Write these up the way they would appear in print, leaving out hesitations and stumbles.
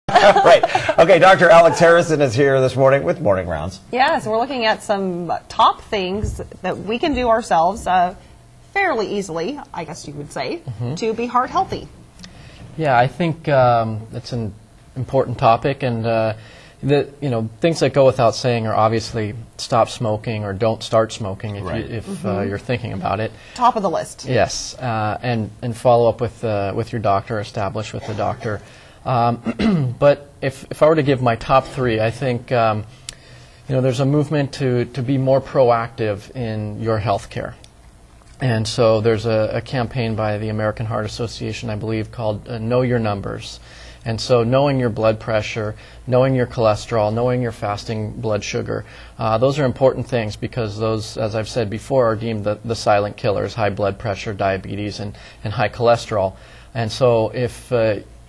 Right. Okay, Dr. Alex Harrison is here this morning with Morning Rounds. Yeah, so we're looking at some top things that we can do ourselves fairly easily, I guess you would say, to be heart healthy. Yeah, I think it's an important topic, and things that go without saying are obviously stop smoking or don't start smoking if you're thinking about it. Top of the list. Yes, and follow up with your doctor, establish with the doctor. But if I were to give my top three, I think there's a movement to be more proactive in your health care. And so there's a campaign by the American Heart Association, I believe, called Know Your Numbers. And so knowing your blood pressure, knowing your cholesterol, knowing your fasting blood sugar, those are important things because those, as I've said before, are deemed the silent killers: high blood pressure, diabetes, and high cholesterol. And so if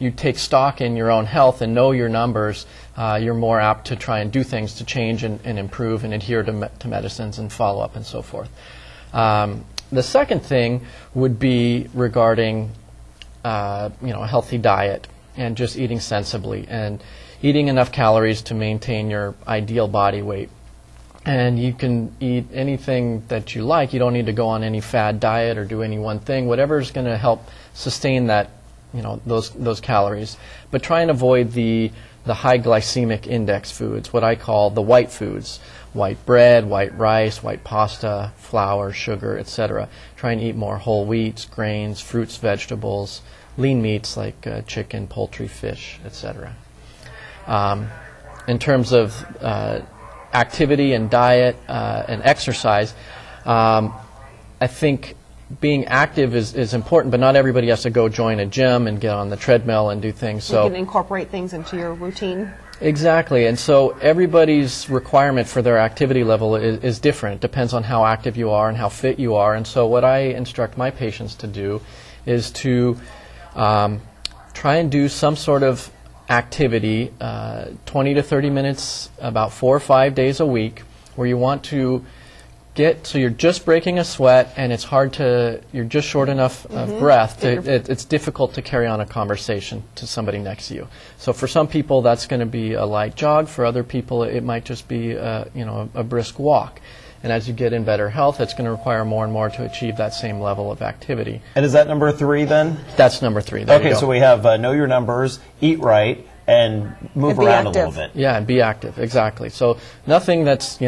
you take stock in your own health and know your numbers, you're more apt to try and do things to change and improve and adhere to medicines and follow up and so forth. The second thing would be regarding a healthy diet and just eating sensibly and eating enough calories to maintain your ideal body weight. And you can eat anything that you like. You don't need to go on any fad diet or do any one thing. Whatever is going to help sustain that, those calories. But try and avoid the high glycemic index foods, what I call the white foods: white bread, white rice, white pasta, flour, sugar, etc. Try and eat more whole wheats, grains, fruits, vegetables, lean meats like chicken, poultry, fish, etc. In terms of activity and diet and exercise, I think being active is important, but not everybody has to go join a gym and get on the treadmill and do things. So you can incorporate things into your routine. Exactly, and so everybody's requirement for their activity level is different. It depends on how active you are and how fit you are. And so what I instruct my patients to do is to try and do some sort of activity, 20 to 30 minutes, about 4 or 5 days a week, where you want to so you're just breaking a sweat and it's you're just short enough of breath. It's difficult to carry on a conversation to somebody next to you. So for some people that's going to be a light jog. For other people it might just be a brisk walk. And as you get in better health, it's going to require more and more to achieve that same level of activity. And is that number 3 then? That's number 3. There okay, you go. So we have know your numbers, eat right, and move around a little bit. Yeah, and be active, exactly. So nothing that's,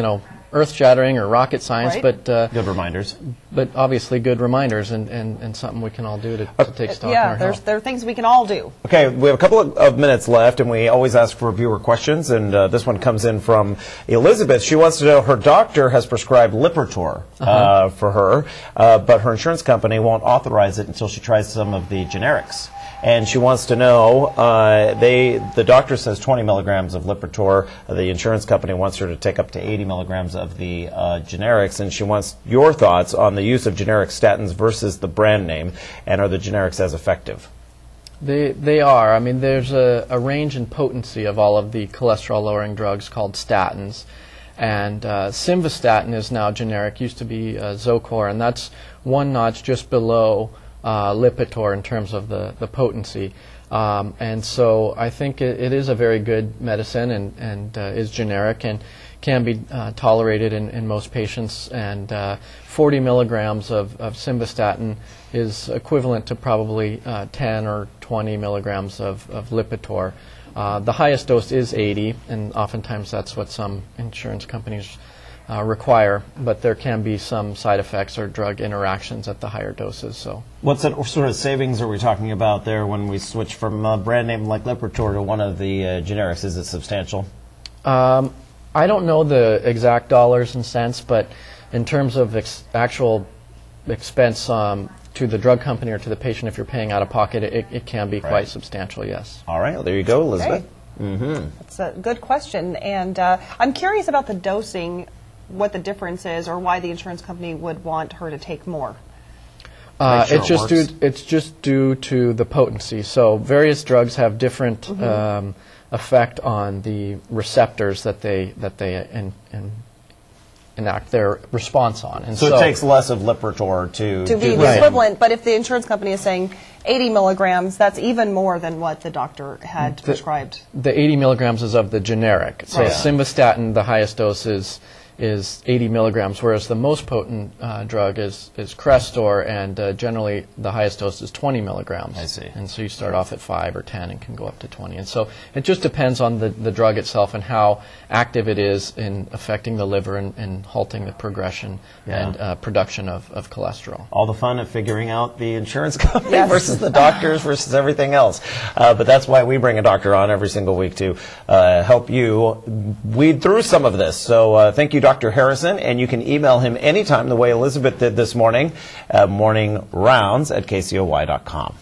earth-shattering or rocket science, right. but good reminders. But obviously good reminders and something we can all do to take stock in our health. There are things we can all do. Okay, we have a couple of minutes left, and we always ask for viewer questions, and this one comes in from Elizabeth. She wants to know her doctor has prescribed Lipitor for her, but her insurance company won't authorize it until she tries some of the generics. And she wants to know, the doctor says 20 milligrams of Lipitor. The insurance company wants her to take up to 80 milligrams of the generics. And she wants your thoughts on the use of generic statins versus the brand name. And are the generics as effective? They are. I mean, there's a range in potency of all of the cholesterol-lowering drugs called statins. And simvastatin is now generic. Used to be Zocor, and that's one notch just below Lipitor in terms of the potency. And so I think it is a very good medicine and is generic and can be tolerated in most patients. And 40 milligrams of simvastatin is equivalent to probably 10 or 20 milligrams of Lipitor. The highest dose is 80, and oftentimes that's what some insurance companies require, but there can be some side effects or drug interactions at the higher doses. So, what sort of savings are we talking about there when we switch from a brand name like Lipitor to one of the generics? Is it substantial? I don't know the exact dollars and cents, but in terms of actual expense to the drug company or to the patient, if you're paying out of pocket, it can be quite substantial, yes. All right, well, there you go, Elizabeth. Okay. That's a good question, and I'm curious about the dosing, what the difference is, or why the insurance company would want her to take more. It's just due to the potency. So various drugs have different effect on the receptors that they enact their response on. And so it takes less of Lipitor to be do the this. equivalent. But if the insurance company is saying 80 milligrams, that's even more than what the doctor had prescribed. The 80 milligrams is of the generic. So Right. simvastatin, the highest dose is 80 milligrams, whereas the most potent drug is Crestor, and generally the highest dose is 20 milligrams. I see. And so you start off at 5 or 10 and can go up to 20. And so it just depends on the drug itself and how active it is in affecting the liver and halting the progression and production of cholesterol. All the fun of figuring out the insurance company Yes. versus the doctors versus everything else. But that's why we bring a doctor on every single week to help you weed through some of this. So thank you, Dr. Harrison, and you can email him anytime the way Elizabeth did this morning, morningrounds@kcoy.com.